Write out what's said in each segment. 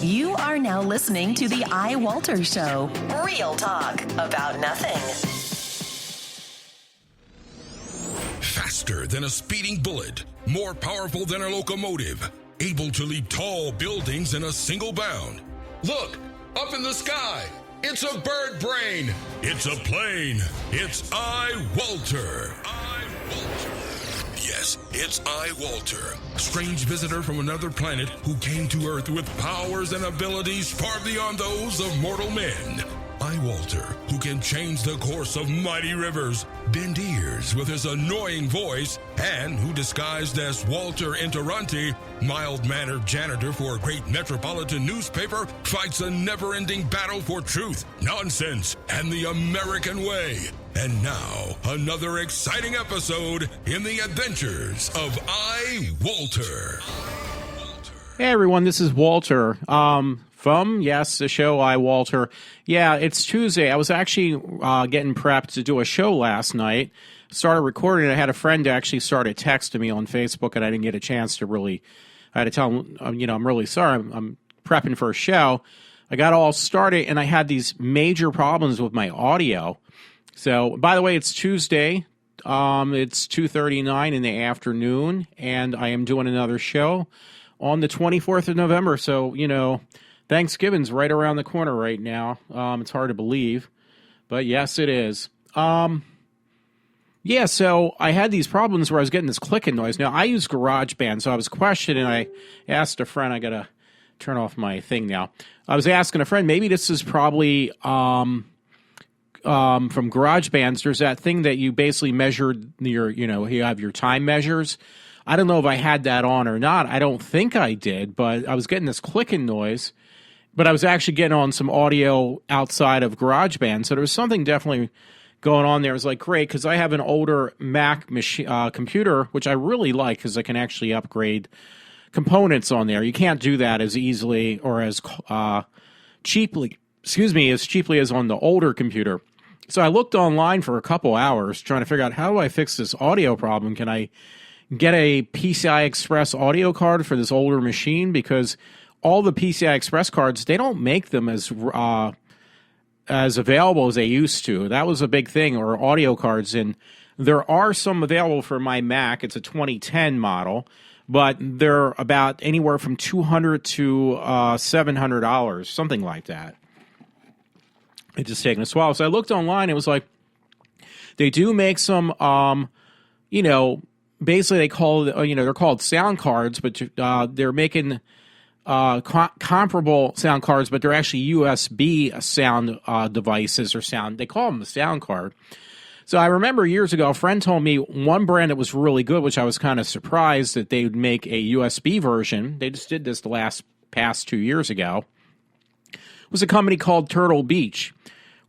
You are now listening to the iWalter Show. Real talk about nothing. Faster than a speeding bullet, more powerful than a locomotive, able to leap tall buildings in a single bound. Look, up in the sky, it's a bird brain, it's a plane, it's iWalter. Yes, it's iWalter, strange visitor from another planet who came to Earth with powers and abilities far beyond those of mortal men. iWalter, who can change the course of mighty rivers, bend ears with his annoying voice, and who disguised as Walter Interranti, mild-mannered janitor for a great metropolitan newspaper, fights a never-ending battle for truth, nonsense, and the American way. And now, another exciting episode in the adventures of iWalter. Hey everyone, this is Walter. From, yes, the show iWalter. Yeah, it's Tuesday. I was actually getting prepped to do a show last night. Started recording. I had a friend actually started texting me on Facebook, and I didn't get a chance to really. I had to tell him, I'm really sorry. I'm prepping for a show. I got all started, and I had these major problems with my audio. So, by the way, it's Tuesday. It's 2:39 in the afternoon, and I am doing another show on the 24th of November. So, Thanksgiving's right around the corner right now. It's hard to believe, but yes, it is. So I had these problems where I was getting this clicking noise. Now, I use GarageBand, so I was questioning. I asked a friend, I got to turn off my thing now. I was asking a friend, maybe this is probably from GarageBand. There's that thing that you basically measured you have your time measures. I don't know if I had that on or not. I don't think I did, but I was getting this clicking noise. But I was actually getting on some audio outside of GarageBand, so there was something definitely going on there. It was like, great, because I have an older Mac computer, which I really like because I can actually upgrade components on there. You can't do that as easily or as cheaply as on the older computer. So I looked online for a couple hours trying to figure out, how do I fix this audio problem? Can I get a PCI Express audio card for this older machine? Because all the PCI Express cards, they don't make them as available as they used to. That was a big thing, or audio cards. And there are some available for my Mac. It's a 2010 model, but they're about anywhere from $200 to $700, something like that. It's just taking a swallow. So I looked online. It was like, they do make some, basically they call, they're called sound cards, but they're making comparable sound cards, but they're actually USB sound devices or sound. They call them the sound card. So I remember years ago, a friend told me one brand that was really good, which I was kind of surprised that they would make a USB version. They just did this past 2 years ago. Was a company called Turtle Beach.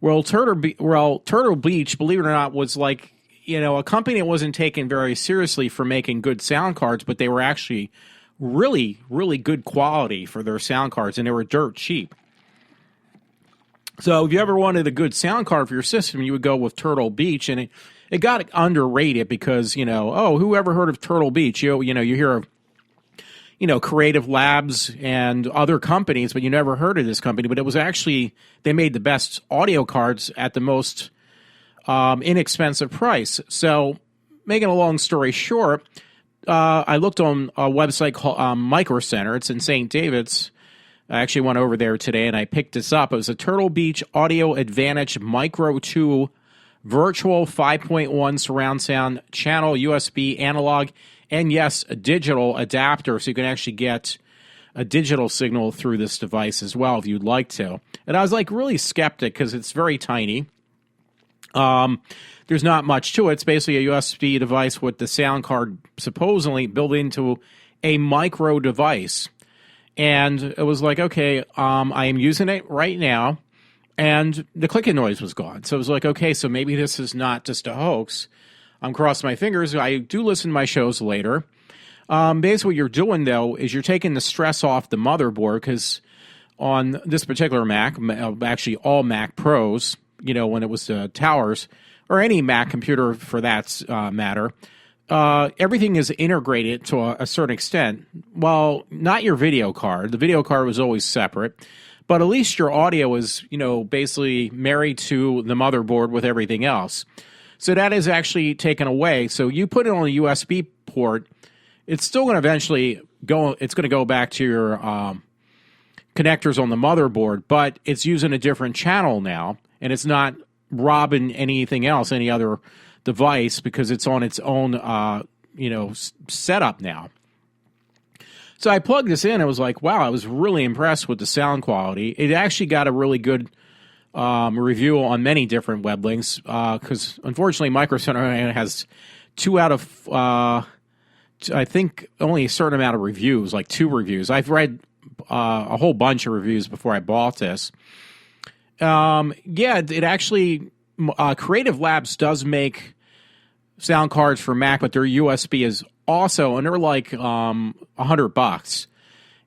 Well, Turtle Beach, believe it or not, was like, a company that wasn't taken very seriously for making good sound cards, but they were actually really, really good quality for their sound cards, and they were dirt cheap. So if you ever wanted a good sound card for your system, you would go with Turtle Beach, and it got underrated because, who ever heard of Turtle Beach? You hear of, Creative Labs and other companies, but you never heard of this company. But it was actually, they made the best audio cards at the most inexpensive price. So making a long story short, I looked on a website called Micro Center. It's in St. David's. I actually went over there today, and I picked this up. It was a Turtle Beach Audio Advantage Micro 2 Virtual 5.1 surround sound channel, USB, analog, and yes, a digital adapter, so you can actually get a digital signal through this device as well if you'd like to. And I was like really skeptic because it's very tiny. There's not much to it. It's basically a USB device with the sound card supposedly built into a micro device. And it was like, okay, I am using it right now, and the clicking noise was gone. So it was like, okay, so maybe this is not just a hoax. I'm crossing my fingers. I do listen to my shows later. Basically what you're doing, though, is you're taking the stress off the motherboard, because on this particular Mac, actually all Mac Pros, when it was the towers, or any Mac computer for that matter, everything is integrated to a certain extent. Well, not your video card. The video card was always separate, but at least your audio is, basically married to the motherboard with everything else. So that is actually taken away. So you put it on a USB port, it's still going to eventually go. It's going to go back to your connectors on the motherboard, but it's using a different channel now, and it's not robbing anything else, any other device, because it's on its own, setup now. So I plugged this in. I was like, wow, I was really impressed with the sound quality. It actually got a really good review on many different web links, because unfortunately Micro Center has 2 out of, I think, only a certain amount of reviews, like 2 reviews. I've read a whole bunch of reviews before I bought this. It actually, Creative Labs does make sound cards for Mac, but their USB is also, and they're like $100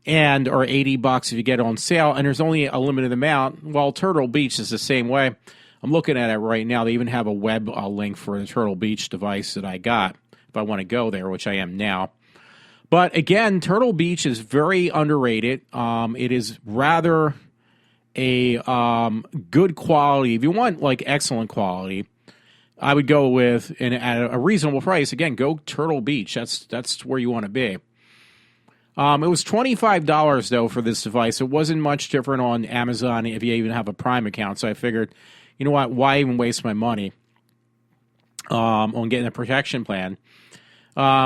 and or $80 if you get it on sale, and there's only a limited amount. Well, Turtle Beach is the same way. I'm looking at it right now. They even have a web link for the Turtle Beach device that I got if I want to go there, which I am now. But again, Turtle Beach is very underrated. It is rather a good quality. If you want like excellent quality, I would go with, and at a reasonable price, again, go Turtle Beach. That's where you want to be. It was $25 though for this device. It wasn't much different on Amazon if you even have a Prime account. So I figured, you know what, why even waste my money on getting a protection plan,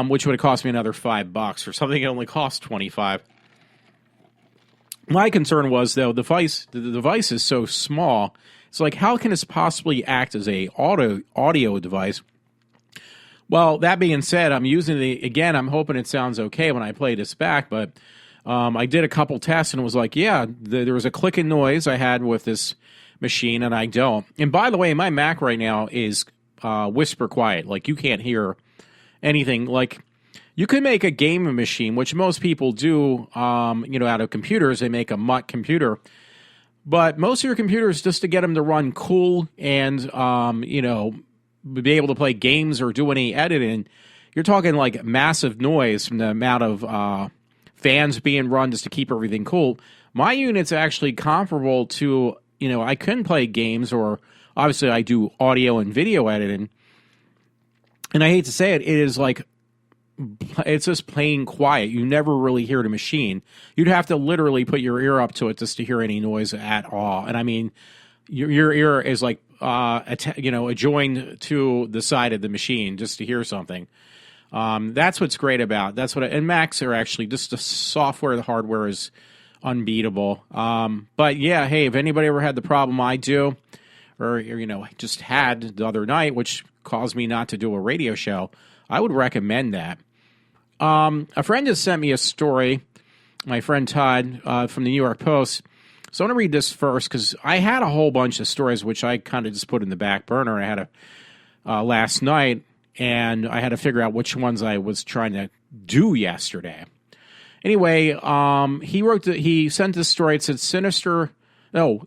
which would have cost me another $5 for something that only cost $25. My concern was, though, the device is so small. It's like, how can this possibly act as a audio device? Well, that being said, I'm using I'm hoping it sounds okay when I play this back, but I did a couple tests and it was like, there was a clicking noise I had with this machine and I don't. And by the way, my Mac right now is whisper quiet. Like, you can't hear anything. Like, you can make a gaming machine, which most people do, out of computers. They make a mutt computer. But most of your computers, just to get them to run cool and, be able to play games or do any editing, you're talking like massive noise from the amount of fans being run just to keep everything cool. My unit's actually comparable to, I couldn't play games, or obviously I do audio and video editing. And I hate to say it, it is like, it's just plain quiet. You never really hear the machine. You'd have to literally put your ear up to it just to hear any noise at all. And I mean, your ear is like, adjoined to the side of the machine just to hear something. That's what's great about. And Macs are actually just the software, the hardware is unbeatable. But yeah, hey, if anybody ever had the problem I do, or just had the other night, which caused me not to do a radio show, I would recommend that. A friend has sent me a story, my friend Todd from the New York Post. So I'm going to read this first because I had a whole bunch of stories which I kind of just put in the back burner. I had last night, and I had to figure out which ones I was trying to do yesterday. Anyway, he sent this story. It said,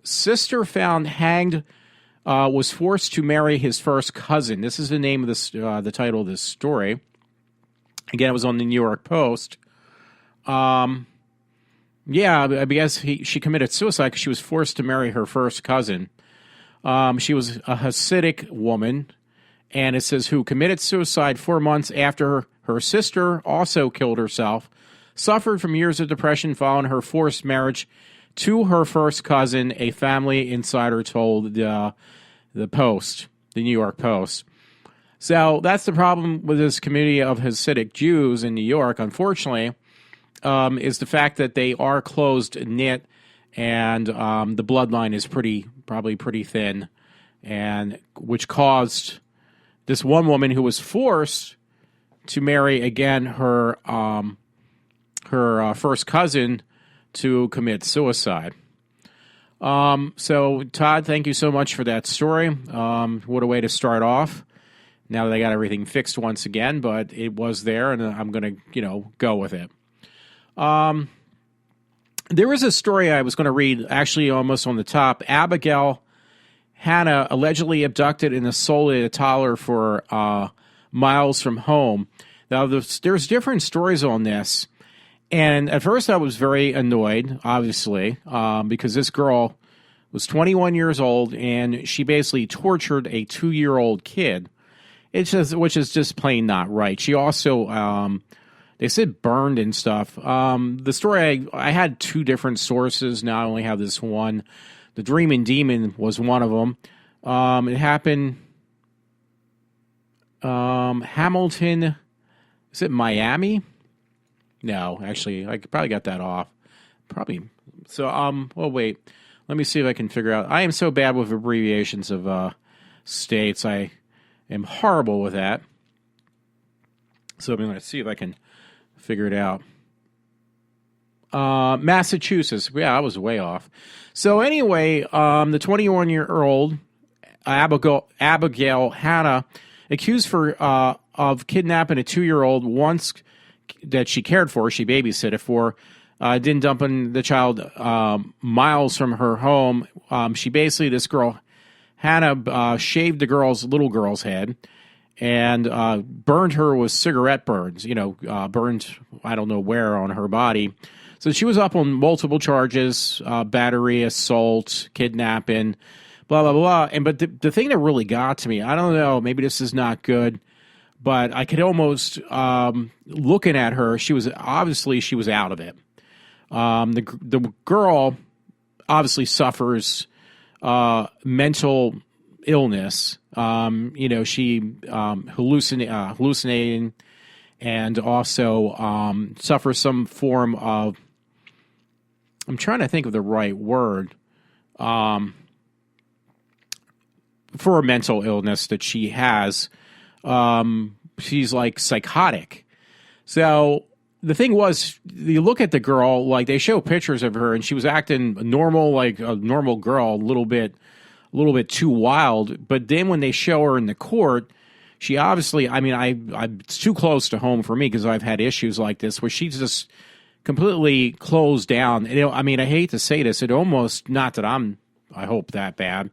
sister found hanged, was forced to marry his first cousin. This is the name of this, the title of this story. Again, it was on the New York Post. I guess she committed suicide because she was forced to marry her first cousin. She was a Hasidic woman, and it says, who committed suicide 4 months after her sister also killed herself, suffered from years of depression following her forced marriage to her first cousin, a family insider told the Post, the New York Post. So that's the problem with this community of Hasidic Jews in New York, unfortunately, is the fact that they are closed-knit, and the bloodline is probably pretty thin, and which caused this one woman who was forced to marry again her first cousin to commit suicide. So Todd, thank you so much for that story. What a way to start off. Now that I got everything fixed once again, but it was there, and I'm going to, go with it. There was a story I was going to read, actually almost on the top. Abigail Hannah allegedly abducted and assaulted a toddler for miles from home. Now, there's different stories on this. And at first I was very annoyed, obviously, because this girl was 21 years old and she basically tortured a 2-year-old kid, which is just plain not right. She also, they said burned and stuff. The story, I had 2 different sources. Now I only have this one. The Dreamin' Demon was one of them. It happened, Hamilton, is it Miami? No, actually, I probably got that off. Probably. So, well, wait. Let me see if I can figure out. I am so bad with abbreviations of states. I am horrible with that. So I'm going to see if I can figure it out. Massachusetts. Yeah, I was way off. So anyway, the 21-year-old Abigail Hannah, accused of kidnapping a 2-year-old once that she cared for, she babysitted for, didn't dump in the child miles from her home. She basically, this girl, Hannah, shaved the little girl's head and burned her with cigarette burns, burned, I don't know where on her body. So she was up on multiple charges, battery, assault, kidnapping, blah, blah, blah. But the thing that really got to me, I don't know, maybe this is not good, but I could almost, looking at her, she was out of it. The girl obviously suffers mental illness. She hallucinating and also suffers some form of, I'm trying to think of the right word, for a mental illness that she has. She's like psychotic. So the thing was, you look at the girl, like they show pictures of her and she was acting normal, like a normal girl, a little bit too wild. But then when they show her in the court, she obviously, it's too close to home for me because I've had issues like this where she's just completely closed down. I hate to say this, it almost, not that I hope that bad,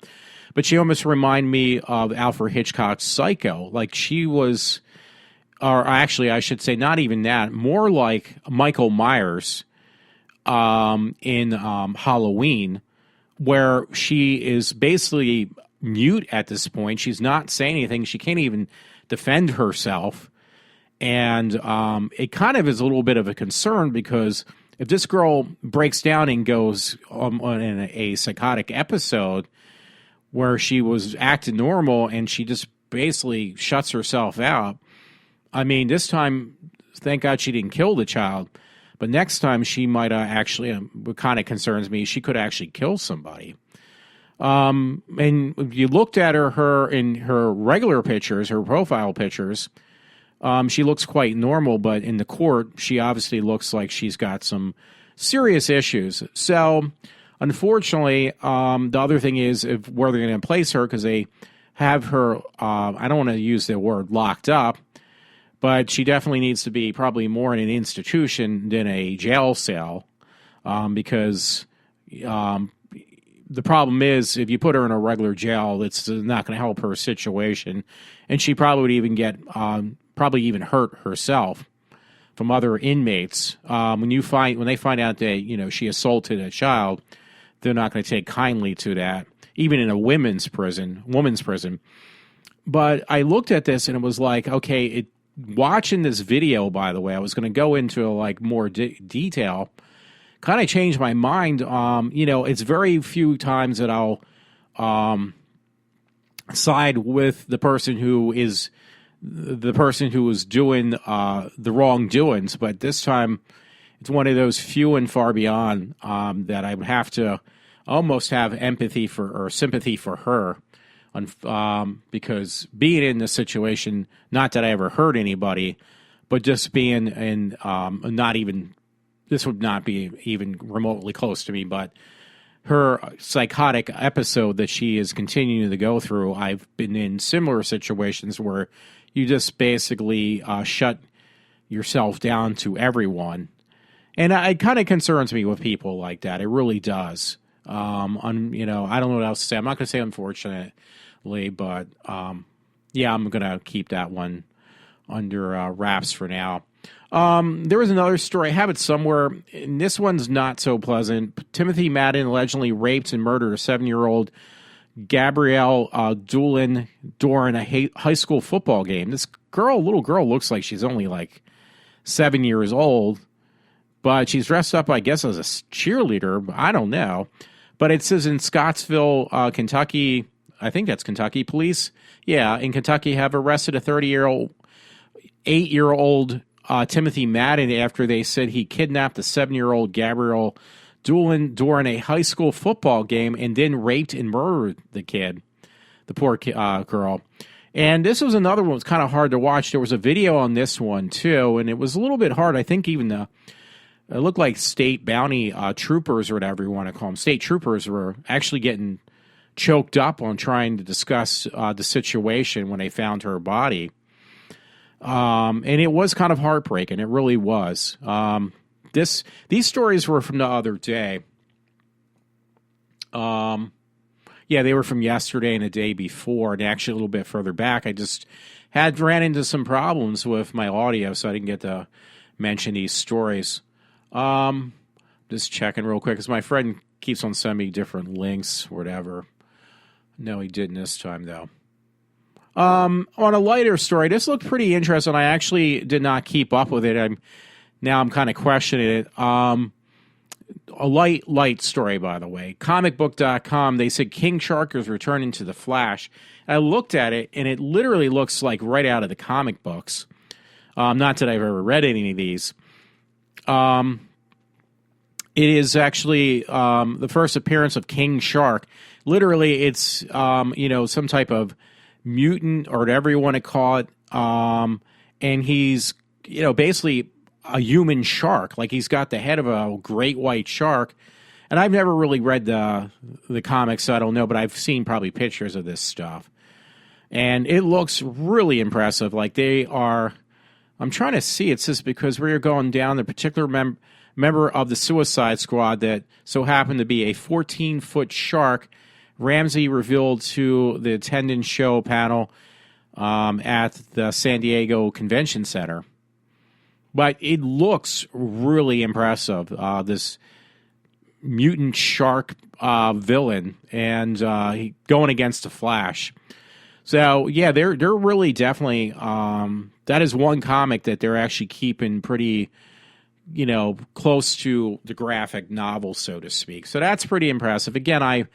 but she almost reminded me of Alfred Hitchcock's Psycho. Like she was, or actually I should say not even that, more like Michael Myers in Halloween, where she is basically mute at this point. She's not saying anything. She can't even defend herself. And it kind of is a little bit of a concern because if this girl breaks down and goes in a psychotic episode where she was acting normal and she just basically shuts herself out, this time, thank God she didn't kill the child. But next time she might actually, what kind of concerns me, she could actually kill somebody. And if you looked at her in her regular pictures, her profile pictures, she looks quite normal, but in the court, she obviously looks like she's got some serious issues. So, unfortunately, the other thing is where they're going to place her, because they have her, I don't want to use the word locked up, but she definitely needs to be probably more in an institution than a jail cell, because the problem is if you put her in a regular jail, it's not going to help her situation, and she probably would even get probably even hurt herself from other inmates. When they find out that she assaulted a child, they're not going to take kindly to that, even in a women's prison. But I looked at this and it was like, okay, watching this video, by the way, I was going to go into more detail, kind of changed my mind. It's very few times that I'll side with the person who is doing the wrongdoings, but this time it's one of those few and far beyond that I would have to almost have empathy or sympathy for her, because being in this situation, not that I ever hurt anybody, but just being in this would not be even remotely close to me, but her psychotic episode that she is continuing to go through, I've been in similar situations where you just basically shut yourself down to everyone. And it kind of concerns me with people like that. It really does. I don't know what else to say. I'm not going to say unfortunately, but yeah, I'm going to keep that one under wraps for now. There was another story. I have it somewhere, and this one's not so pleasant. Timothy Madden allegedly raped and murdered a 7-year-old Gabrielle Doolin during a high school football game. This little girl, looks like she's only like 7 years old, but she's dressed up, I guess, as a cheerleader. I don't know. But it says in Scottsville, Kentucky, I think that's Kentucky police. Yeah, in Kentucky have arrested a 8-year-old Timothy Madden after they said he kidnapped the 7-year-old Gabrielle Doolin during a high school football game and then raped and murdered the kid, the poor girl. And this was another one that was kind of hard to watch. There was a video on this one, too, and it was a little bit hard. I think even it looked like state bounty troopers or whatever you want to call them. State troopers were actually getting choked up on trying to discuss the situation when they found her body. And it was kind of heartbreaking. It really was. These stories were from the other day. Yeah, they were from yesterday and the day before, and actually a little bit further back. I just ran into some problems with my audio, so I didn't get to mention these stories. Just checking real quick, because my friend keeps on sending me different links, or whatever. No, he didn't this time, though. On a lighter story, this looked pretty interesting. I actually did not keep up with it. Now I'm kind of questioning it. A light story, by the way. Comicbook.com, they said King Shark is returning to the Flash. I looked at it, and it literally looks like right out of the comic books. Not that I've ever read any of these. It is actually the first appearance of King Shark. Literally, it's some type of mutant or whatever you want to call it. And he's basically a human shark. Like, he's got the head of a great white shark. And I've never really read the comics, so I don't know, but I've seen probably pictures of this stuff. And it looks really impressive. Like, they are, I'm trying to see, it says because we're going down the particular member of the Suicide Squad that so happened to be a 14-foot shark, Ramsey revealed to the attendance show panel at the San Diego Convention Center. But it looks really impressive, this mutant shark villain, and going against the Flash. So, yeah, they're really definitely, that is one comic that they're actually keeping pretty, close to the graphic novel, so to speak. So that's pretty impressive. Again, I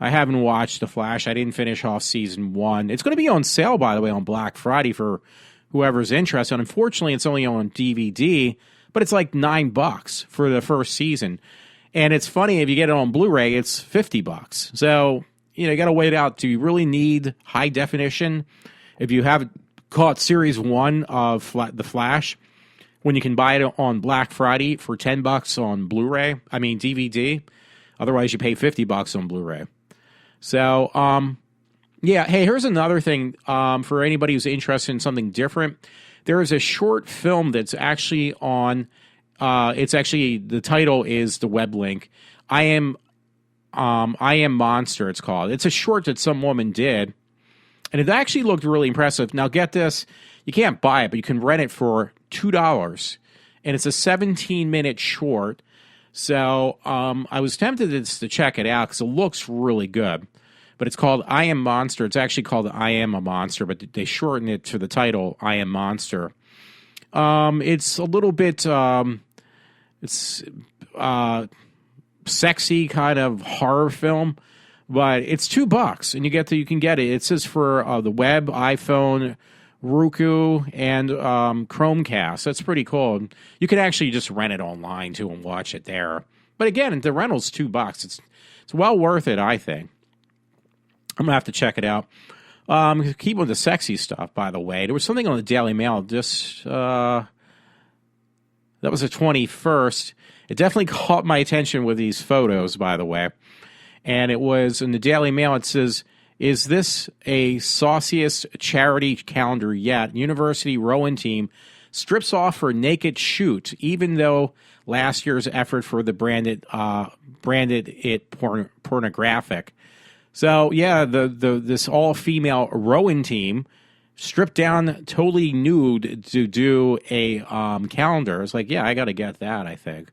haven't watched The Flash. I didn't finish off season 1. It's going to be on sale, by the way, on Black Friday for whoever's interested. Unfortunately, it's only on DVD, but it's like $9 for the first season. And it's funny, if you get it on Blu-ray, it's $50. So, you got to wait out. Do you really need high definition? If you haven't caught series 1 of The Flash, when you can buy it on Black Friday for $10 on Blu-ray, DVD. Otherwise, you pay $50 on Blu-ray. So, yeah, hey, here's another thing for anybody who's interested in something different. There is a short film that's actually on, the title is the web link. I Am Monster, it's called. It's a short that some woman did, and it actually looked really impressive. Now, get this, you can't buy it, but you can rent it for $2, and it's a 17-minute short. So I was tempted to check it out because it looks really good. But it's called I Am Monster. It's actually called I Am a Monster, but they shorten it to the title I Am Monster. It's a little bit sexy kind of horror film, but it's $2, and you can get it. It says for the web, iPhone, Roku, and Chromecast. That's pretty cool. You can actually just rent it online too and watch it there. But again, the rental's $2. It's well worth it, I think. I'm gonna have to check it out. Keep with the sexy stuff, by the way. There was something on the Daily Mail. Just that was the 21st. It definitely caught my attention with these photos, by the way. And it was in the Daily Mail. It says, "Is this a sauciest charity calendar yet? University rowing team strips off for naked shoot, even though last year's effort for the branded it pornographic." So yeah, this all female rowing team stripped down, totally nude to do a calendar. It's like, yeah, I got to get that, I think.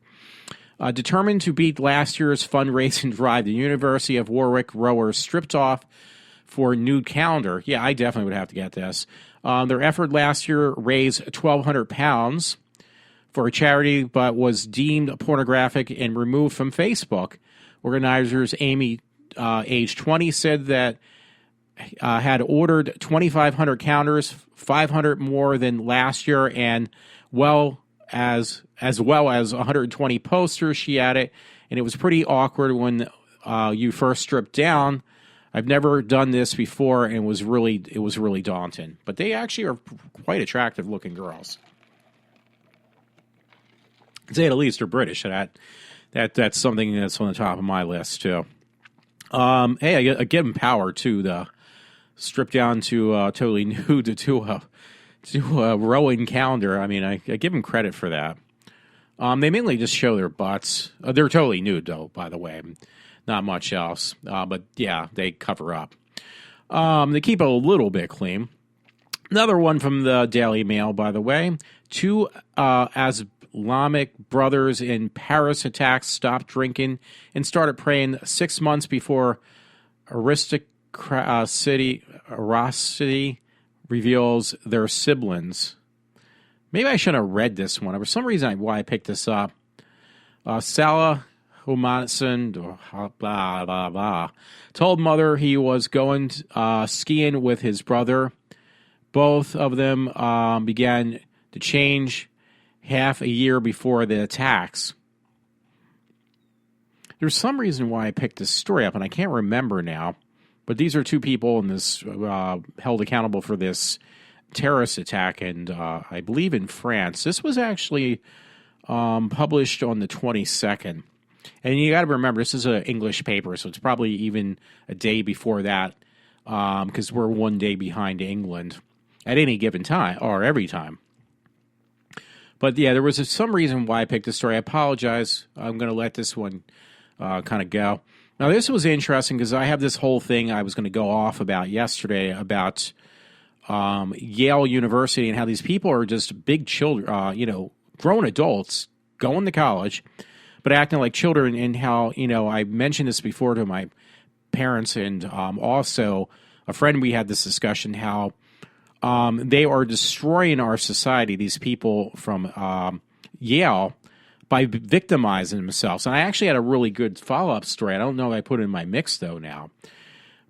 Determined to beat last year's fundraising drive, the University of Warwick rowers stripped off for nude calendar. Yeah, I definitely would have to get this. Their effort last year raised £1,200 for a charity, but was deemed pornographic and removed from Facebook. Organizers Amy, age 20, said that had ordered 2,500 calendars, 500 more than last year, and as well as 120 posters. She added, and it was pretty awkward when you first stripped down. I've never done this before, and it was really daunting. But they actually are quite attractive looking girls. To say the least, they're British. That's something that's on the top of my list too. Hey, I give them power too. The strip down to totally nude to a rowing calendar. I mean, I give them credit for that. They mainly just show their butts. They're totally nude, though, by the way. Not much else. But, yeah, they cover up. They keep it a little bit clean. Another one from the Daily Mail, by the way. 2 Islamic brothers in Paris attacks stopped drinking and started praying 6 months before Aristocracy reveals their siblings. Maybe I should have read this one. For some reason, why I picked this up. Salah Humanson, blah, blah, blah, told mother he was going skiing with his brother. Both of them began to change half a year before the attacks. There's some reason why I picked this story up, and I can't remember now. But these are 2 people in this held accountable for this terrorist attack, and I believe in France. This was actually published on the 22nd. And you got to remember, this is an English paper, so it's probably even a day before that, because we're 1 day behind England at any given time, or every time. But yeah, there was some reason why I picked this story. I apologize. I'm going to let this one kind of go. Now, this was interesting because I have this whole thing I was going to go off about yesterday about Yale University and how these people are just big children, grown adults going to college, but acting like children, and how, I mentioned this before to my parents, and also a friend, we had this discussion, how they are destroying our society, these people from Yale, by victimizing themselves. And I actually had a really good follow-up story. I don't know if I put it in my mix, though, now.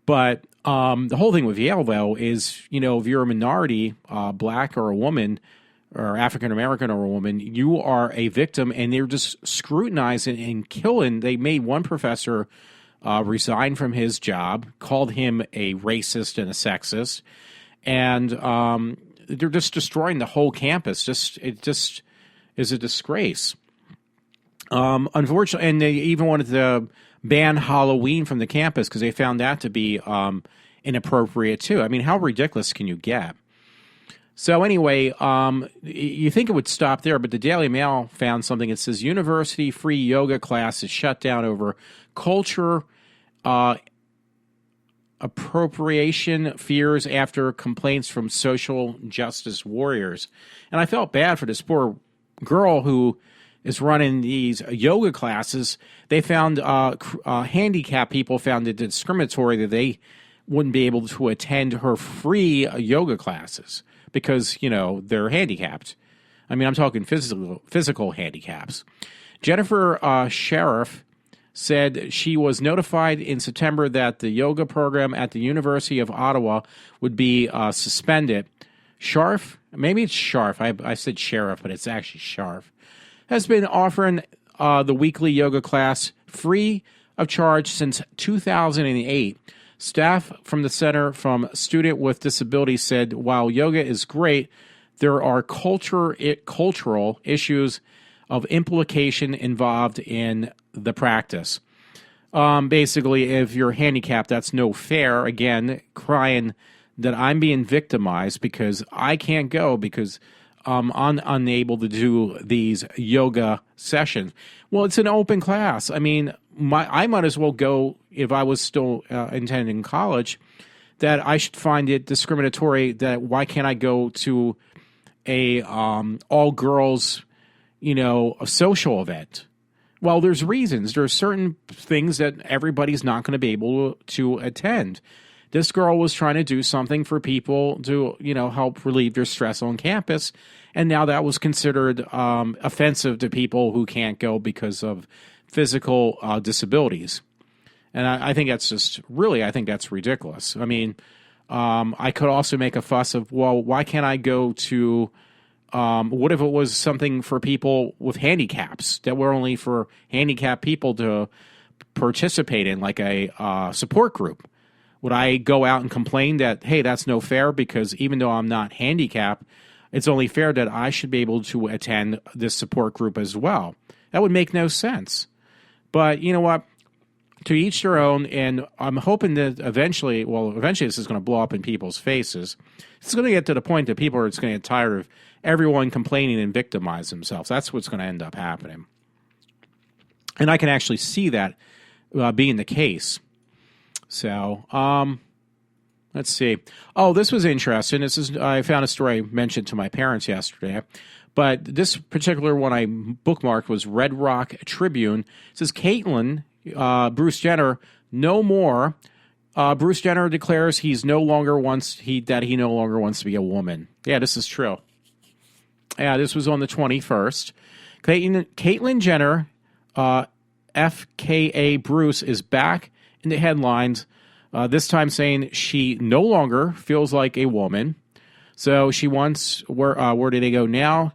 But the whole thing with Yale, though, is, if you're a minority, black or a woman, or African-American or a woman, you are a victim, and they're just scrutinizing and killing. They made one professor resign from his job, called him a racist and a sexist, and they're just destroying the whole campus. It just is a disgrace. Unfortunately, and they even wanted to ban Halloween from the campus because they found that to be inappropriate too. I mean, how ridiculous can you get? So anyway, you think it would stop there, but the Daily Mail found something. It says university-free yoga class is shut down over culture appropriation fears after complaints from social justice warriors. And I felt bad for this poor girl who is running these yoga classes. They found handicapped people found it discriminatory that they wouldn't be able to attend her free yoga classes because, they're handicapped. I mean, I'm talking physical handicaps. Jennifer Sheriff said she was notified in September that the yoga program at the University of Ottawa would be suspended. Sharf, maybe it's Sharf. I said Sheriff, but it's actually Sharf, has been offering the weekly yoga class free of charge since 2008. Staff from the Center from Student with Disabilities said while yoga is great, there are cultural issues of implication involved in the practice. Basically, if you're handicapped, that's no fair. Again, crying that I'm being victimized because I can't go because I'm unable to do these yoga sessions. Well, it's an open class. I mean, I might as well go if I was still attending college. that I should find it discriminatory that why can't I go to a all girls, a social event? Well, there's reasons. There's certain things that everybody's not going to be able to attend. This girl was trying to do something for people to, help relieve their stress on campus. And now that was considered offensive to people who can't go because of physical disabilities. And I think that's I think that's ridiculous. I mean, I could also make a fuss of, well, why can't I go to, what if it was something for people with handicaps that were only for handicapped people to participate in, like a support group? Would I go out and complain that, hey, that's no fair because even though I'm not handicapped, it's only fair that I should be able to attend this support group as well? That would make no sense. But you know what? To each their own, and I'm hoping that eventually this is going to blow up in people's faces. It's going to get to the point that people are just going to get tired of everyone complaining and victimize themselves. That's what's going to end up happening. And I can actually see that being the case. So, let's see. Oh, this was interesting. I found a story I mentioned to my parents yesterday. But this particular one I bookmarked was Red Rock Tribune. It says, Caitlyn, Bruce Jenner, no more. Bruce Jenner declares he no longer wants to be a woman. Yeah, this is true. Yeah, this was on the 21st. Caitlyn Jenner, FKA Bruce, is back in the headlines, this time saying she no longer feels like a woman. So she wants, where do they go now?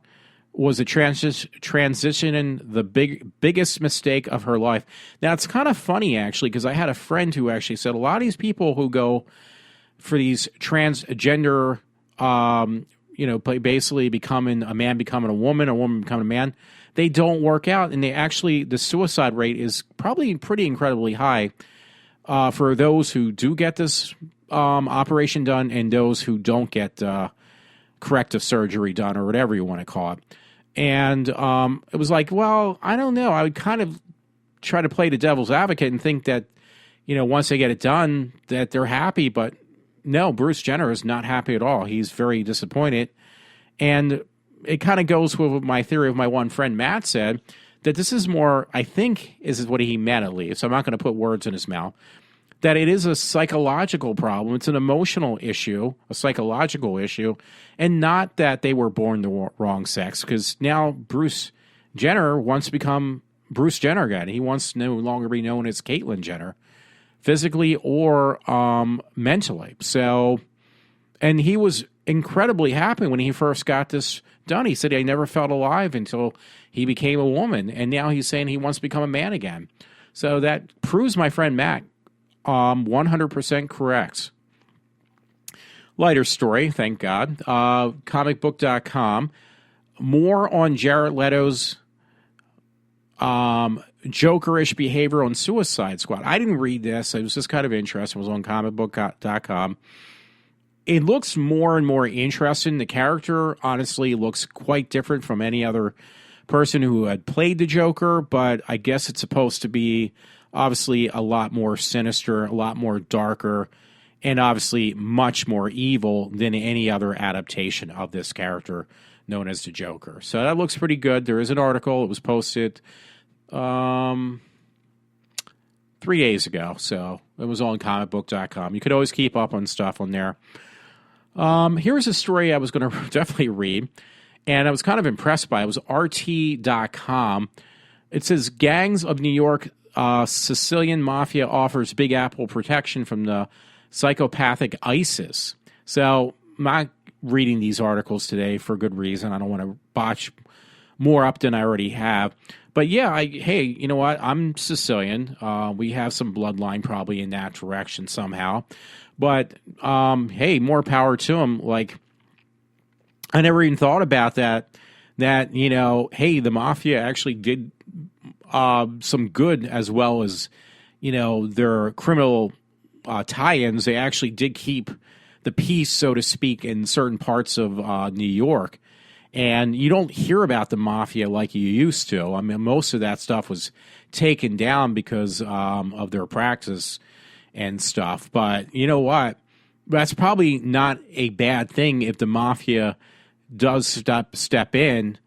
Was a transition in the biggest mistake of her life. Now, it's kind of funny, actually, because I had a friend who actually said a lot of these people who go for these transgender, basically becoming a man, becoming a woman becoming a man, they don't work out. And the suicide rate is probably pretty incredibly high for those who do get this operation done and those who don't get corrective surgery done or whatever you want to call it. And it was like, well, I don't know. I would kind of try to play the devil's advocate and think that, once they get it done, that they're happy. But no, Bruce Jenner is not happy at all. He's very disappointed. And it kind of goes with my theory of my one friend, Matt, said that this is more, I think, is what he meant at least. So I'm not going to put words in his mouth. That it is a psychological problem. It's an emotional issue, a psychological issue, and not that they were born the wrong sex, because now Bruce Jenner wants to become Bruce Jenner again. He wants to no longer be known as Caitlyn Jenner, physically or mentally. So, and he was incredibly happy when he first got this done. He said he never felt alive until he became a woman, and now he's saying he wants to become a man again. So that proves my friend Matt 100% correct. Lighter story, thank God. Comicbook.com. More on Jared Leto's Jokerish behavior on Suicide Squad. I didn't read this. It was just kind of interesting. It was on comicbook.com. It looks more and more interesting. The character, honestly, looks quite different from any other person who had played the Joker, but I guess it's supposed to be obviously a lot more sinister, a lot more darker, and obviously much more evil than any other adaptation of this character known as the Joker. So that looks pretty good. There is an article. It was posted 3 days ago, so it was on comicbook.com. You could always keep up on stuff on there. Here's a story I was going to definitely read, and I was kind of impressed by. It was RT.com. It says, Gangs of New York Sicilian Mafia offers Big Apple protection from the psychopathic ISIS. So I'm not reading these articles today for good reason. I don't want to botch more up than I already have. But yeah, hey, you know what? I'm Sicilian. We have some bloodline probably in that direction somehow. But hey, more power to them. Like, I never even thought about that, hey, the mafia actually did some good as well as, their criminal tie-ins. They actually did keep the peace, so to speak, in certain parts of New York. And you don't hear about the mafia like you used to. I mean, most of that stuff was taken down because of their practice and stuff. But you know what? that's probably not a bad thing if the mafia does step in,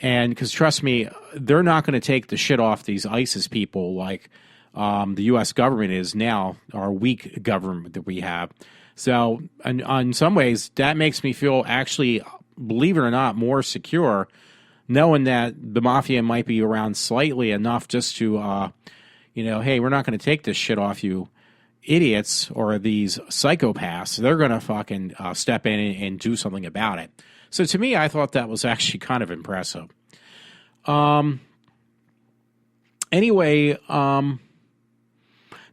and because trust me, they're not going to take the shit off these ISIS people like the U.S. government is now, our weak government that we have. So, in some ways, that makes me feel actually, believe it or not, more secure, knowing that the mafia might be around slightly enough just to, hey, we're not going to take this shit off you idiots or these psychopaths. They're going to fucking step in and do something about it. So to me, I thought that was actually kind of impressive. Anyway,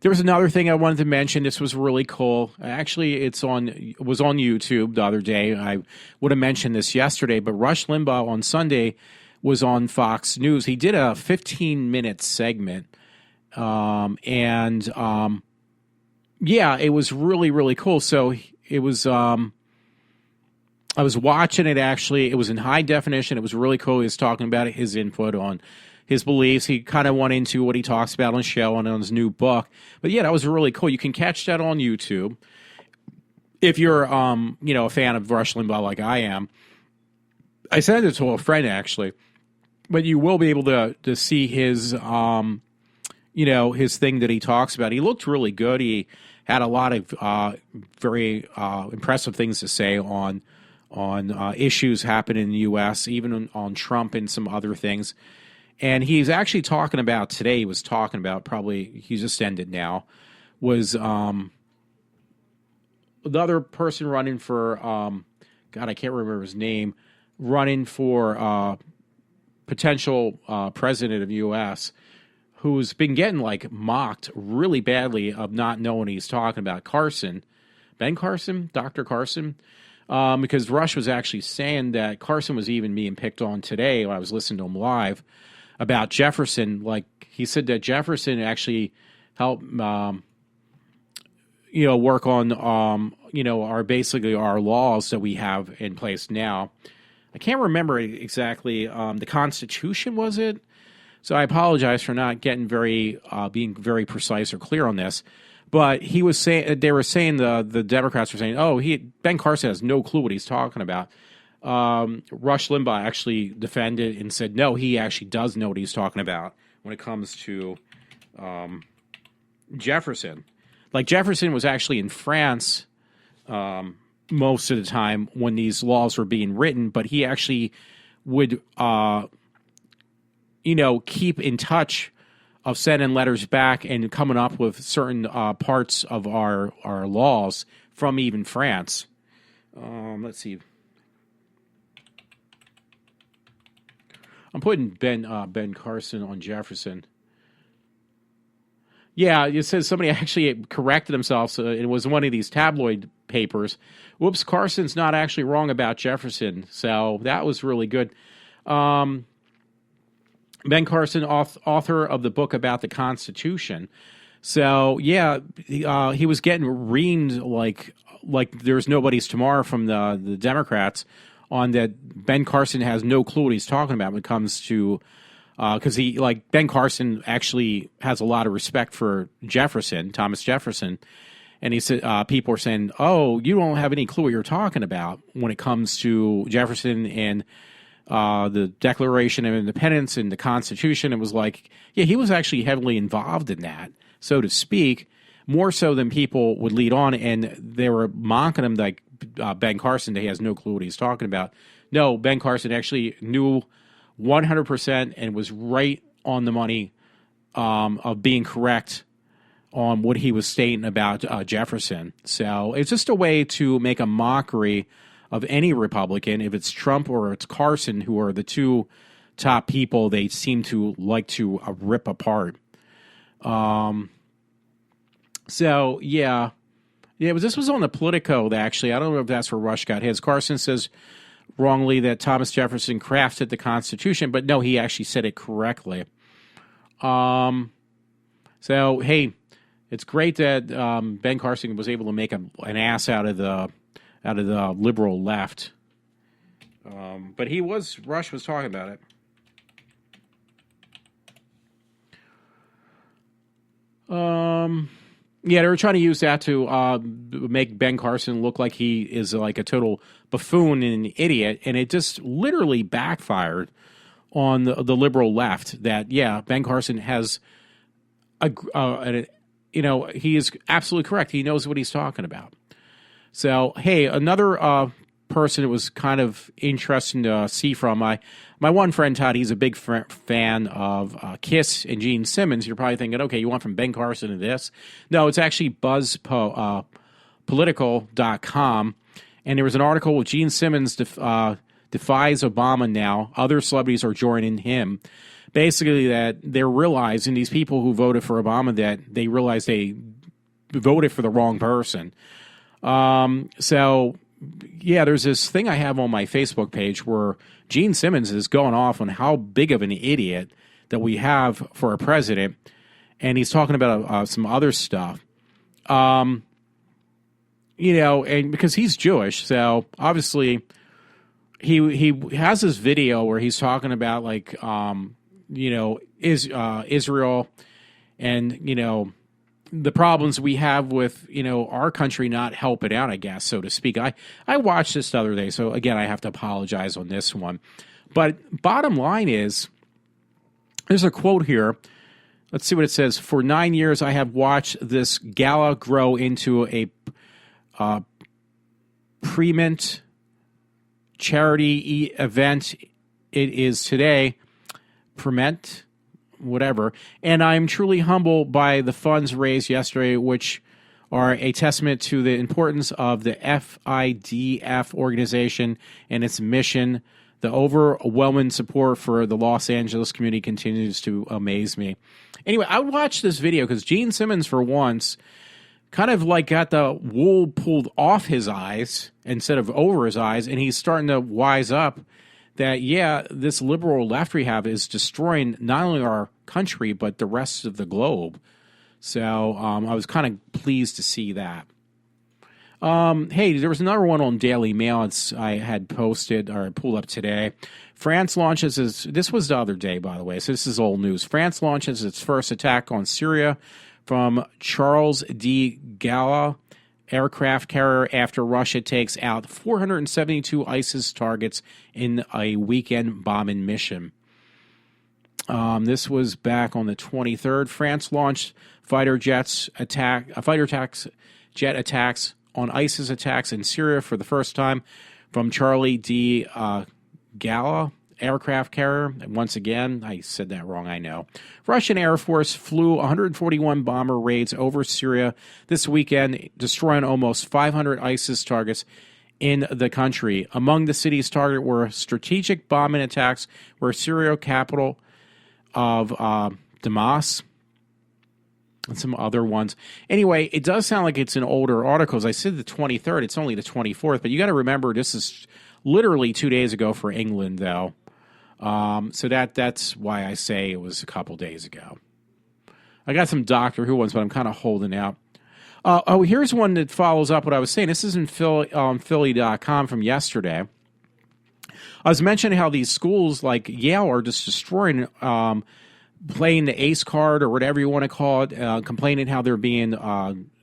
there was another thing I wanted to mention. This was really cool. Actually, it was on YouTube the other day. I would have mentioned this yesterday, but Rush Limbaugh on Sunday was on Fox News. He did a 15-minute segment, yeah, it was really, really cool. So it was, I was watching it actually. It was in high definition. It was really cool. He was talking about his input on his beliefs. He kind of went into what he talks about on the show and on his new book. But yeah, that was really cool. You can catch that on YouTube if you're, a fan of Rush Limbaugh like I am. I sent it to a friend actually, but you will be able to see his, his thing that he talks about. He looked really good. He had a lot of very impressive things to say on issues happening in the U.S., even on Trump and some other things. And he's actually talking about today. He was talking about, probably he just ended now, was the other person running for God, I can't remember his name, running for potential president of the U.S., who's been getting like mocked really badly of not knowing what he's talking about. Ben Carson, Dr. Carson, because Rush was actually saying that Carson was even being picked on today when I was listening to him live about Jefferson. Like he said that Jefferson actually helped, work on, our laws that we have in place now. I can't remember exactly. The Constitution, was it? So I apologize for not getting being very precise or clear on this. But they were saying the Democrats were saying, Ben Carson has no clue what he's talking about. Rush Limbaugh actually defended and said, no, he actually does know what he's talking about when it comes to Jefferson. Like Jefferson was actually in France most of the time when these laws were being written, but he actually would keep in touch of sending letters back and coming up with certain parts of our laws from even France. Let's see. I'm putting Ben Carson on Jefferson. Yeah, it says somebody actually corrected themselves. It was one of these tabloid papers. Whoops, Carson's not actually wrong about Jefferson. So that was really good. Ben Carson, author of the book about the Constitution. So, yeah, he was getting reamed like there's nobody's tomorrow from the Democrats on that Ben Carson has no clue what he's talking about when it comes to because Ben Carson actually has a lot of respect for Thomas Jefferson. And he said, people are saying, oh, you don't have any clue what you're talking about when it comes to Jefferson and the Declaration of Independence and the Constitution. It was like, yeah, he was actually heavily involved in that, so to speak, more so than people would lead on. And they were mocking him like Ben Carson, that he has no clue what he's talking about. No, Ben Carson actually knew 100% and was right on the money of being correct on what he was stating about Jefferson. So it's just a way to make a mockery of any Republican, if it's Trump or it's Carson, who are the two top people they seem to like to rip apart. So, yeah. This was on the Politico, actually. I don't know if that's where Rush got his. Carson says wrongly that Thomas Jefferson crafted the Constitution, but no, he actually said it correctly. So, hey, it's great that Ben Carson was able to make an ass out of the liberal left. But Rush was talking about it. Yeah, they were trying to use that to make Ben Carson look like he is like a total buffoon and an idiot, and it just literally backfired on the liberal left. That Ben Carson has he is absolutely correct. He knows what he's talking about. So hey, another person it was kind of interesting to see from my one friend Todd. He's a big fan of Kiss and Gene Simmons. You're probably thinking, okay, you went from Ben Carson to this. No, it's actually BuzzPolitical.com, and there was an article with Gene Simmons defies Obama now. Other celebrities are joining him. Basically, that they're realizing, these people who voted for Obama, that they realize they voted for the wrong person. So there's this thing I have on my Facebook page where Gene Simmons is going off on how big of an idiot that we have for a president, and he's talking about some other stuff. And because he's Jewish, so obviously he has this video where he's talking about Israel and the problems we have with, our country not helping out, I guess, so to speak. I watched this the other day, so again, I have to apologize on this one. But bottom line is, there's a quote here. Let's see what it says. For 9 years, I have watched this gala grow into a pre-mint charity event. It is today. Prement, whatever. And I'm truly humbled by the funds raised yesterday, which are a testament to the importance of the FIDF organization and its mission. The overwhelming support for the Los Angeles community continues to amaze me. Anyway, I watched this video because Gene Simmons, for once, kind of got the wool pulled off his eyes instead of over his eyes, and he's starting to wise up that, this liberal left we have is destroying not only our country, but the rest of the globe. So I was kind of pleased to see that. Hey, there was another one on Daily Mail I had posted or pulled up today. France launches this was the other day, by the way, so this is old news. France launches its first attack on Syria from Charles de Gaulle aircraft carrier after Russia takes out 472 ISIS targets in a weekend bombing mission. This was back on the 23rd. France launched jet attacks on ISIS attacks in Syria for the first time from Charlie de Gaulle aircraft carrier. And once again, I said that wrong, I know. Russian Air Force flew 141 bomber raids over Syria this weekend, destroying almost 500 ISIS targets in the country. Among the cities targeted were strategic bombing attacks where Syria capital of Damas and some other ones. Anyway, it does sound like it's an older article. As I said the 23rd, it's only the 24th, but you got to remember this is literally 2 days ago for England, though. So that's why I say it was a couple days ago. I got some Doctor Who ones, but I'm kind of holding out. Here's one that follows up what I was saying. This is in Philly.com from yesterday. I was mentioning how these schools like Yale are just destroying, playing the ACE card or whatever you want to call it, complaining how they're being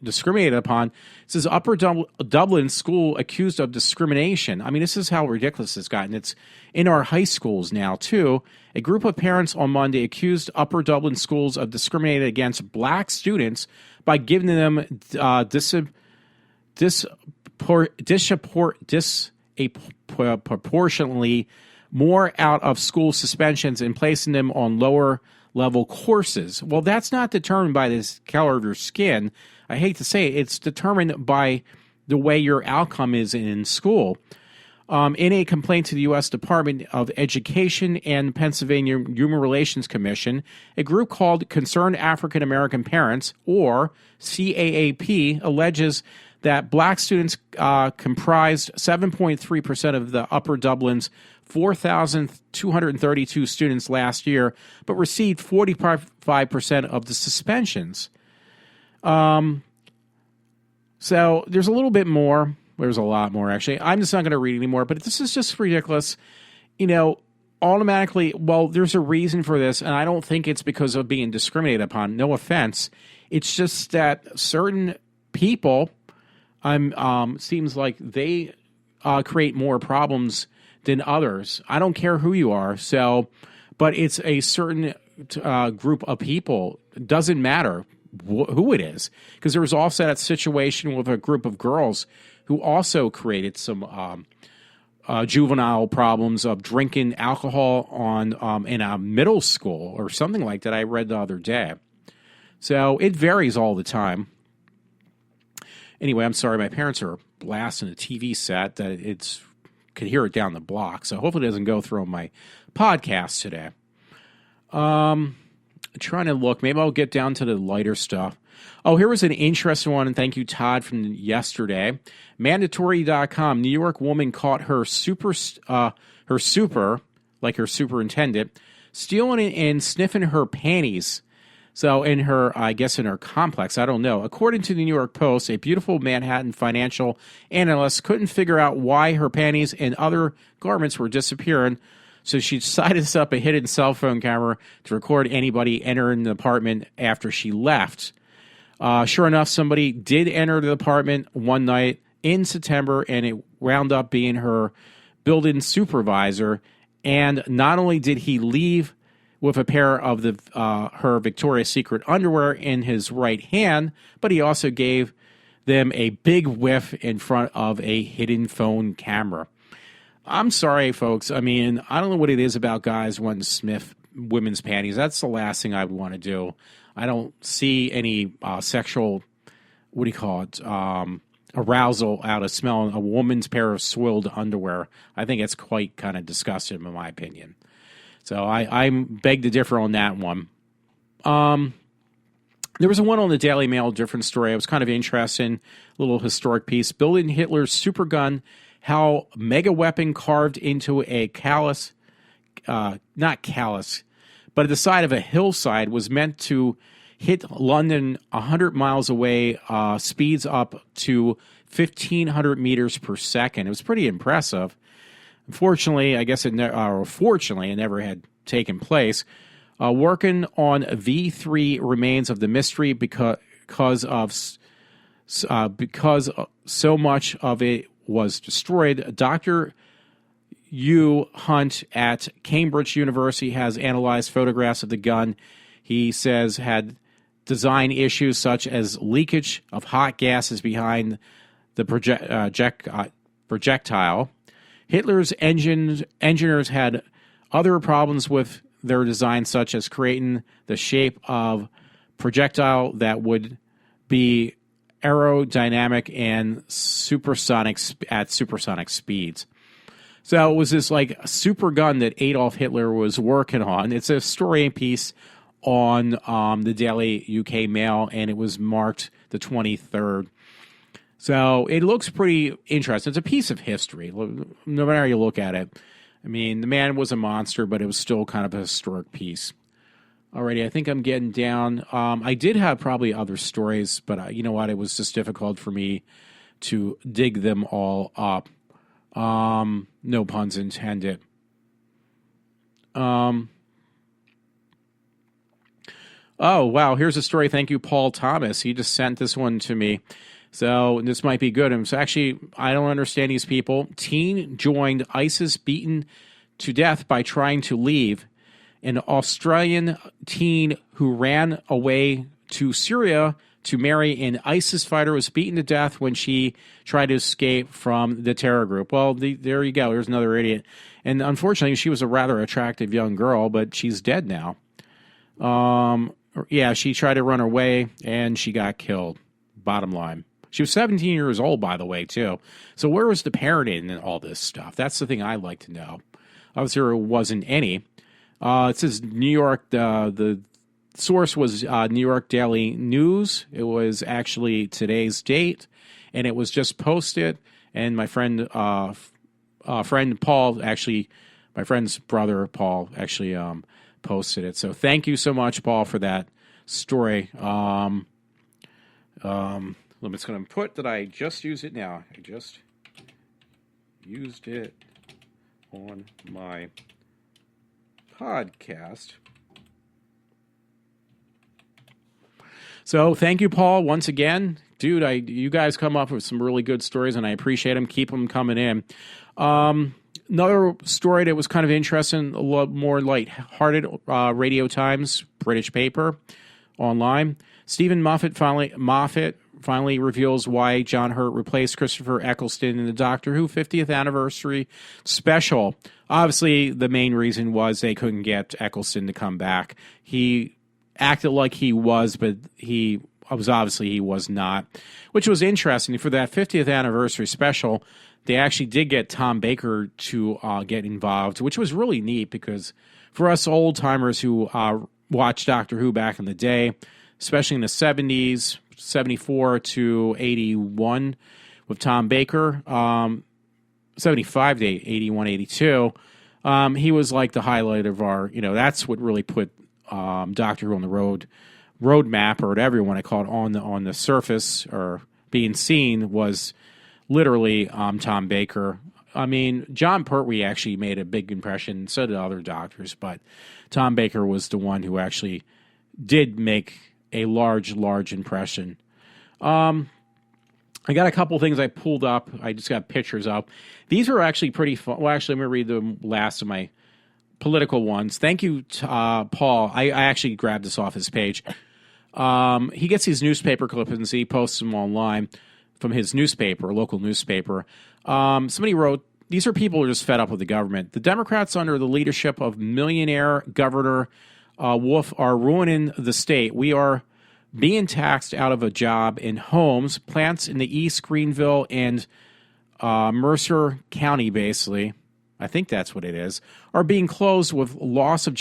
discriminated upon. It says Upper Dublin school accused of discrimination. I mean, this is how ridiculous it's gotten. It's in our high schools now, too. A group of parents on Monday accused Upper Dublin schools of discriminating against black students by giving them disproportionately more out-of-school suspensions and placing them on lower-level courses. Well, that's not determined by this color of your skin. I hate to say it, it's determined by the way your outcome is in school. In a complaint to the U.S. Department of Education and Pennsylvania Human Relations Commission, a group called Concerned African American Parents, or CAAP, alleges that black students comprised 7.3% of the Upper Dublin's 4,232 students last year, but received 45% of the suspensions. So there's a little bit more. There's a lot more, actually. I'm just not going to read anymore, but this is just ridiculous. You know, automatically, well, there's a reason for this, and I don't think it's because of being discriminated upon. No offense. It's just that certain people, seems like they create more problems than others. I don't care who you are. So, but it's a certain group of people. It doesn't matter who it is, because there was also that situation with a group of girls who also created some juvenile problems of drinking alcohol in a middle school or something like that. I read the other day. So it varies all the time. Anyway, I'm sorry. My parents are blasting a TV set that could hear it down the block. So hopefully it doesn't go through my podcast today. Trying to look. Maybe I'll get down to the lighter stuff. Oh, here was an interesting one, and thank you, Todd, from yesterday. Mandatory.com. New York woman caught her super, like her superintendent, stealing and sniffing her panties. So in her complex, I don't know. According to the New York Post, a beautiful Manhattan financial analyst couldn't figure out why her panties and other garments were disappearing. So she decided to set up a hidden cell phone camera to record anybody entering the apartment after she left. Sure enough, somebody did enter the apartment one night in September, and it wound up being her building supervisor. And not only did he leave with a pair of her Victoria's Secret underwear in his right hand, but he also gave them a big whiff in front of a hidden phone camera. I'm sorry, folks. I mean, I don't know what it is about guys wanting to sniff women's panties. That's the last thing I would want to do. I don't see any sexual, arousal out of smelling a woman's pair of soiled underwear. I think it's quite kind of disgusting, in my opinion. So I beg to differ on that one. There was one on the Daily Mail, different story. It was kind of interesting, a little historic piece. Building Hitler's super gun, how mega weapon carved into a not callous, but at the side of a hillside was meant to hit London 100 miles away, speeds up to 1,500 meters per second. It was pretty impressive. Unfortunately, I guess fortunately, it never had taken place. Working on V3 remains of the mystery because so much of it was destroyed. Dr. Hugh Hunt at Cambridge University has analyzed photographs of the gun he says had design issues such as leakage of hot gases behind the projectile. Hitler's engineers had other problems with their design, such as creating the shape of projectile that would be aerodynamic and supersonic speeds. So it was this like super gun that Adolf Hitler was working on. It's a story piece on the Daily UK Mail, and it was marked the 23rd. So it looks pretty interesting. It's a piece of history, no matter how you look at it. I mean, the man was a monster, but it was still kind of a historic piece. Alrighty, I think I'm getting down. I did have probably other stories, but you know what? It was just difficult for me to dig them all up. No puns intended. Oh, wow. Here's a story. Thank you, Paul Thomas. He just sent this one to me. So this might be good. And so actually, I don't understand these people. Teen joined ISIS beaten to death by trying to leave. An Australian teen who ran away to Syria to marry an ISIS fighter was beaten to death when she tried to escape from the terror group. Well, there you go. Here's another idiot. And unfortunately, she was a rather attractive young girl, but she's dead now. Yeah, she tried to run away, and she got killed. Bottom line. She was 17 years old, by the way, too. So where was the parenting in all this stuff? That's the thing I'd like to know. Obviously, there wasn't any. It says New York, the source was New York Daily News. It was actually today's date, and it was just posted. And my friend Paul, actually, my friend's brother Paul, actually posted it. So thank you so much, Paul, for that story. I'm just going to put that I just used it now. I just used it on my podcast. So thank you, Paul, once again. Dude, you guys come up with some really good stories, and I appreciate them. Keep them coming in. Another story that was kind of interesting, a lot more light-hearted, Radio Times, British paper, online. Stephen Moffat finally reveals why John Hurt replaced Christopher Eccleston in the Doctor Who 50th anniversary special. Obviously, the main reason was they couldn't get Eccleston to come back. He acted like he was, but he was not, which was interesting. For that 50th anniversary special, they actually did get Tom Baker to get involved, which was really neat because for us old-timers who watched Doctor Who back in the day, especially in the 70s, 74 to 81 with Tom Baker, 75 to 81, 82, he was like the highlight of our, that's what really put Doctor Who on the roadmap, or whatever you want to call it, on the surface or being seen, was literally Tom Baker. I mean, John Pertwee actually made a big impression, so did other doctors, but Tom Baker was the one who actually did make a large impression. I got a couple things I pulled up. I just got pictures up. These are actually pretty fun. Well, actually, let me read the last of my political ones. Thank you, Paul. I actually grabbed this off his page. He gets these newspaper clippings. He posts them online from his newspaper, local newspaper. Somebody wrote, "These are people who are just fed up with the government. The Democrats, under the leadership of millionaire Governor Wolf, are ruining the state. We are being taxed out of a job in homes, plants in the East Greenville and Mercer County, basically. I think that's what it is, are being closed with loss of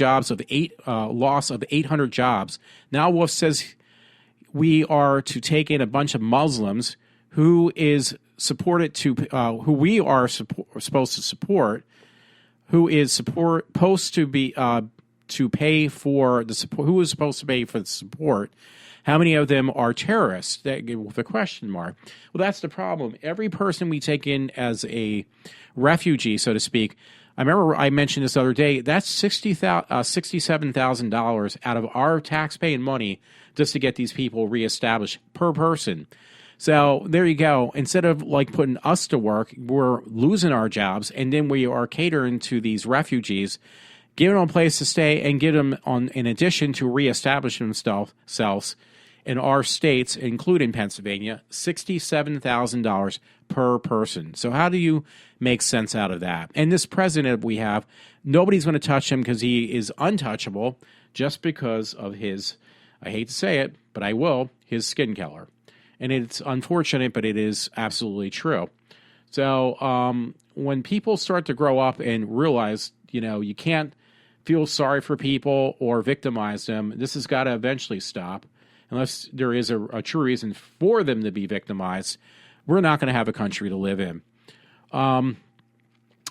800 jobs. Now Wolf says we are to take in a bunch of Muslims who is supported to who we are supposed to support, who is supposed to be to pay for the support, who is supposed to pay for the support. How many of them are terrorists?" With a question mark. Well, that's the problem. Every person we take in as a refugee, so to speak, I remember I mentioned this the other day, that's $67,000 out of our tax-paying money just to get these people reestablished per person. So there you go. Instead of putting us to work, we're losing our jobs, and then we are catering to these refugees, giving them a place to stay, and give them, in addition to reestablishing themselves in our states, including Pennsylvania, $67,000 per person. So how do you make sense out of that? And this president we have, nobody's going to touch him because he is untouchable just because of his, I hate to say it, but I will, his skin color. And it's unfortunate, but it is absolutely true. So when people start to grow up and realize, you can't feel sorry for people or victimize them, this has got to eventually stop. Unless there is a true reason for them to be victimized, we're not going to have a country to live in. I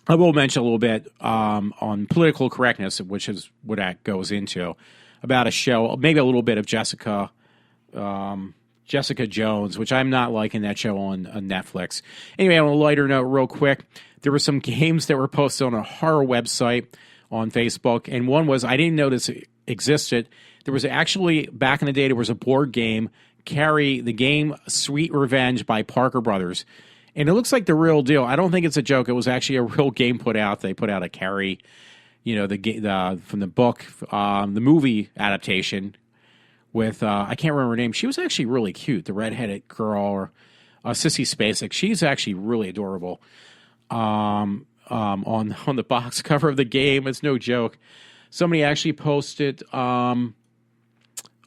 will mention a little bit on political correctness, which is what that goes into, about a show, maybe a little bit of Jessica Jones, which I'm not liking that show on Netflix. Anyway, on a lighter note, real quick, there were some games that were posted on a horror website on Facebook, and one was, I didn't know this existed. There was actually, back in the day, there was a board game, Carrie, the game Sweet Revenge by Parker Brothers. And it looks like the real deal. I don't think it's a joke. It was actually a real game put out. They put out a Carrie, from the book, the movie adaptation with, I can't remember her name. She was actually really cute, the redheaded girl, or Sissy Spacek. She's actually really adorable on the box cover of the game. It's no joke. Somebody actually posted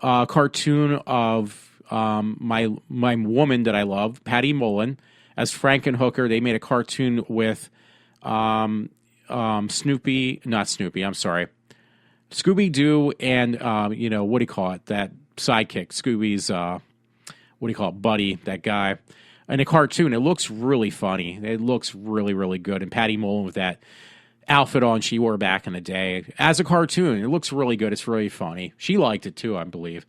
a cartoon of my woman that I love, Patty Mullen, as Frankenhooker. They made a cartoon with Scooby-Doo and, what do you call it? That sidekick, Scooby's, buddy, that guy. In a cartoon, it looks really funny. It looks really, really good. And Patty Mullen with that outfit on she wore back in the day as a cartoon. It looks really good. It's really funny. She liked it too, I believe.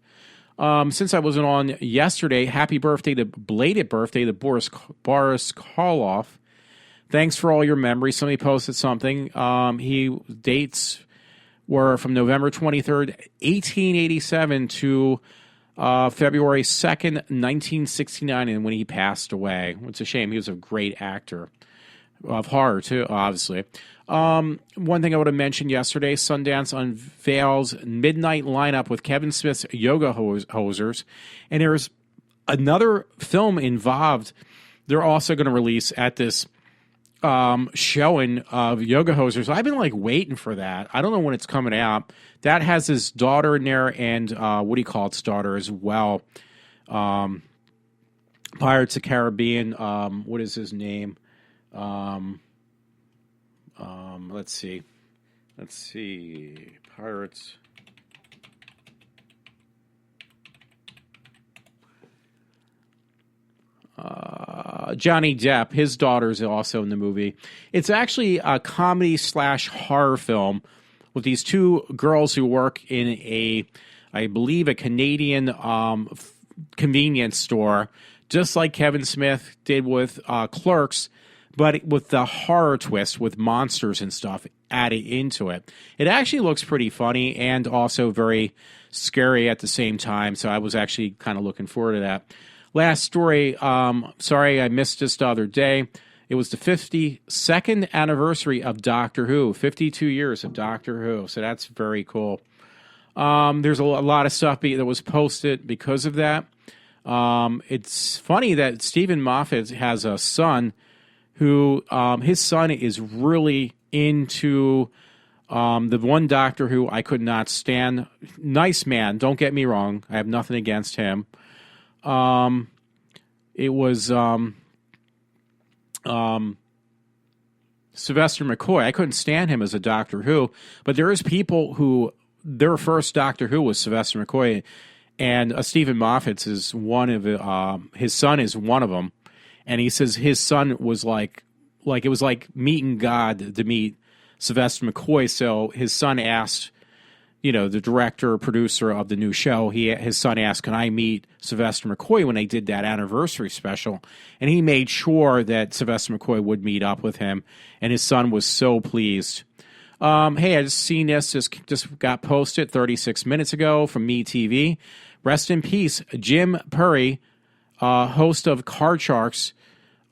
Since I wasn't on yesterday, belated birthday to Boris Karloff. Thanks for all your memories. Somebody posted something. He dates were from November 23rd, 1887 to February 2nd, 1969, and when he passed away. It's a shame. He was a great actor of horror, too, obviously. One thing I would have mentioned yesterday, Sundance unveils midnight lineup with Kevin Smith's Yoga Hosers, and there's another film involved they're also going to release at this showing of Yoga Hosers. I've been waiting for that. I don't know when it's coming out. That has his daughter in there and Woody Colt's daughter as well. Pirates of the Caribbean. What is his name? Let's see. Pirates. Johnny Depp, his daughter's also in the movie. It's actually a comedy / horror film with these two girls who work in I believe, a Canadian convenience store, just like Kevin Smith did with Clerks, but with the horror twist with monsters and stuff added into it. It actually looks pretty funny and also very scary at the same time, so I was actually kind of looking forward to that. Last story, sorry I missed this the other day. It was the 52nd anniversary of Doctor Who, 52 years of Doctor Who, so that's very cool. There's a lot of stuff that was posted because of that. It's funny that Stephen Moffat has a son who, his son is really into the one Doctor Who I could not stand. Nice man, don't get me wrong. I have nothing against him. It was Sylvester McCoy. I couldn't stand him as a Doctor Who, but there is people who their first Doctor Who was Sylvester McCoy, and Stephen Moffat's is one of his son is one of them, and he says his son was like it was like meeting God to meet Sylvester McCoy. So his son asked, the director, producer of the new show, his son asked, can I meet Sylvester McCoy when they did that anniversary special? And he made sure that Sylvester McCoy would meet up with him, and his son was so pleased. Hey, I just seen this, just got posted 36 minutes ago from MeTV. Rest in peace, Jim Purry, host of Card Sharks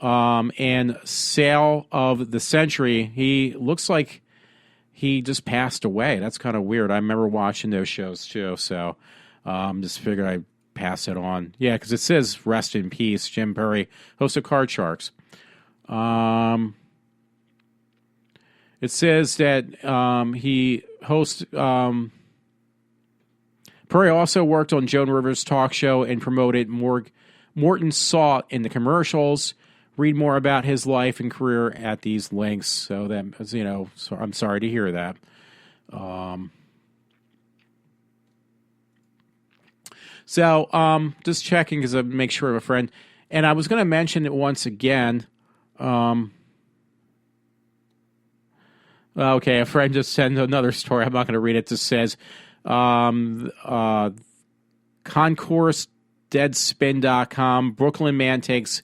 and Sale of the Century. He looks like he just passed away. That's kind of weird. I remember watching those shows too, so just figured I'd pass it on. Yeah, because it says rest in peace, Jim Purry, host of Card Sharks. It says that he hosts... Purry also worked on Joan Rivers' talk show and promoted Morton Salt in the commercials. Read more about his life and career at these links. So that, so I'm sorry to hear that. Just checking because I make sure of a friend. And I was going to mention it once again. Okay, a friend just sent another story. I'm not going to read it. It just says, ConcourseDeadspin.com, Brooklyn man takes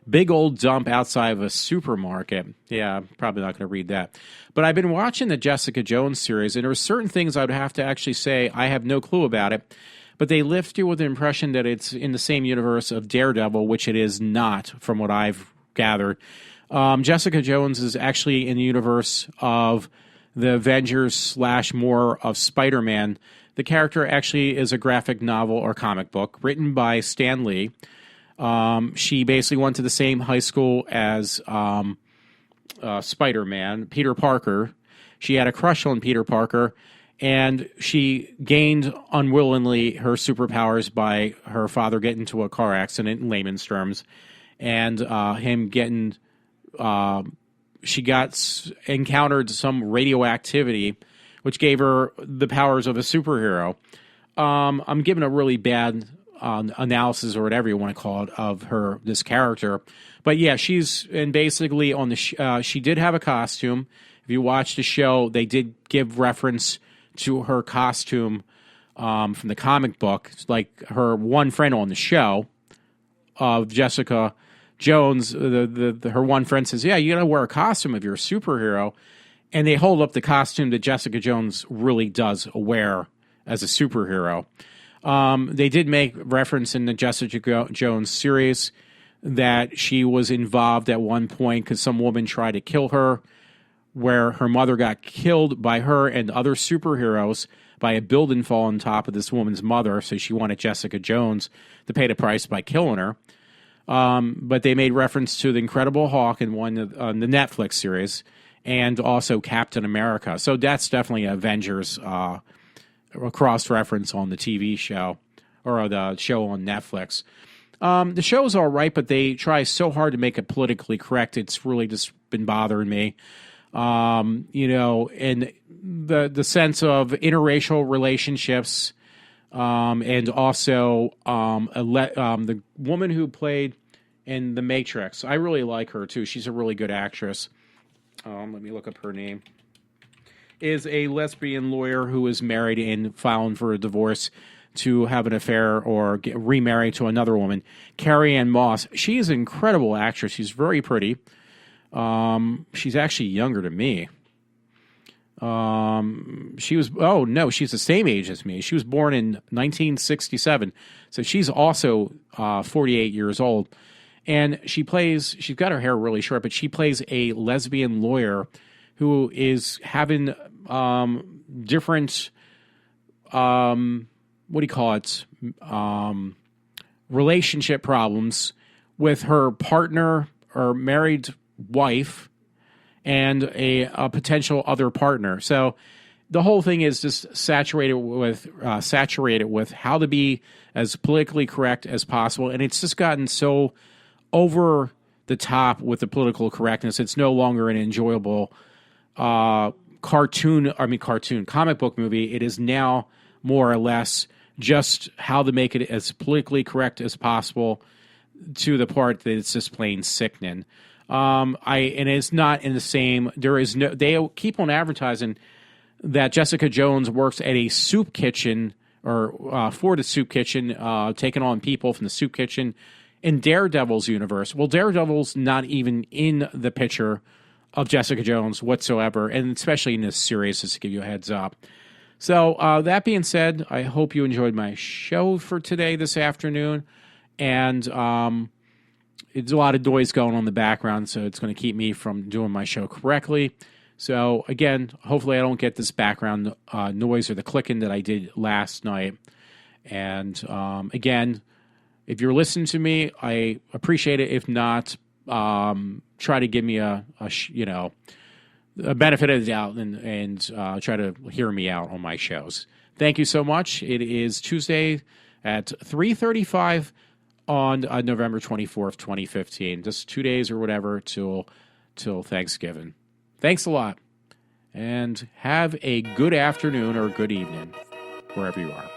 big old dump outside of a supermarket. Yeah, I'm probably not going to read that. But I've been watching the Jessica Jones series, and there are certain things I would have to actually say I have no clue about it, but they lift you with the impression that it's in the same universe of Daredevil, which it is not, from what I've gathered. Jessica Jones is actually in the universe of the Avengers / more of Spider-Man. The character actually is a graphic novel or comic book written by Stan Lee. She basically went to the same high school as Spider-Man, Peter Parker. She had a crush on Peter Parker, and she gained unwillingly her superpowers by her father getting into a car accident, in layman's terms, and him getting... she encountered some radioactivity, which gave her the powers of a superhero. I'm giving a really bad analysis, or whatever you want to call it, of this character. But yeah, basically on the she did have a costume. If you watch the show, they did give reference to her costume from the comic book. Like her one friend on the show of Jessica Jones, her one friend says, yeah, you got to wear a costume if you're a superhero. and they hold up the costume that Jessica Jones really does wear as a superhero. They did make reference in the Jessica Jones series that she was involved at one point because some woman tried to kill her, where her mother got killed by her and other superheroes by a building fall on top of this woman's mother. So she wanted Jessica Jones to pay the price by killing her. But they made reference to the Incredible Hulk in the Netflix series, and also Captain America. So that's definitely Avengers cross-reference on the TV show, or the show on Netflix. The show's all right, but they try so hard to make it politically correct. It's really just been bothering me. And the sense of interracial relationships, and also the woman who played in The Matrix. I really like her too. She's a really good actress. Let me look up her name. Is a lesbian lawyer who is married and filing for a divorce to have an affair or get remarried to another woman. Carrie-Anne Moss. She is an incredible actress. She's very pretty. She's actually younger than me. She's the same age as me. She was born in 1967. So she's also 48 years old. And she's got her hair really short, but she plays a lesbian lawyer who is having different, relationship problems with her partner or married wife and a potential other partner. So the whole thing is just saturated with how to be as politically correct as possible. And it's just gotten so over the top with the political correctness. It's no longer an enjoyable comic book movie. It is now more or less just how to make it as politically correct as possible, to the part that it's just plain sickening. And it's not in the same. They keep on advertising that Jessica Jones works at a soup kitchen, or for the soup kitchen, taking on people from the soup kitchen in Daredevil's universe. Well, Daredevil's not even in the picture of Jessica Jones whatsoever, and especially in this series, just to give you a heads up. So that being said, I hope you enjoyed my show for today, this afternoon, and it's a lot of noise going on in the background, so it's going to keep me from doing my show correctly. So again, hopefully I don't get this background noise or the clicking that I did last night. And again, if you're listening to me, I appreciate it. If not, try to give me a benefit of the doubt and try to hear me out on my shows. Thank you so much. It is Tuesday at 3:35 on November 24th, 2015. Just 2 days or whatever till Thanksgiving. Thanks a lot, and have a good afternoon or good evening, wherever you are.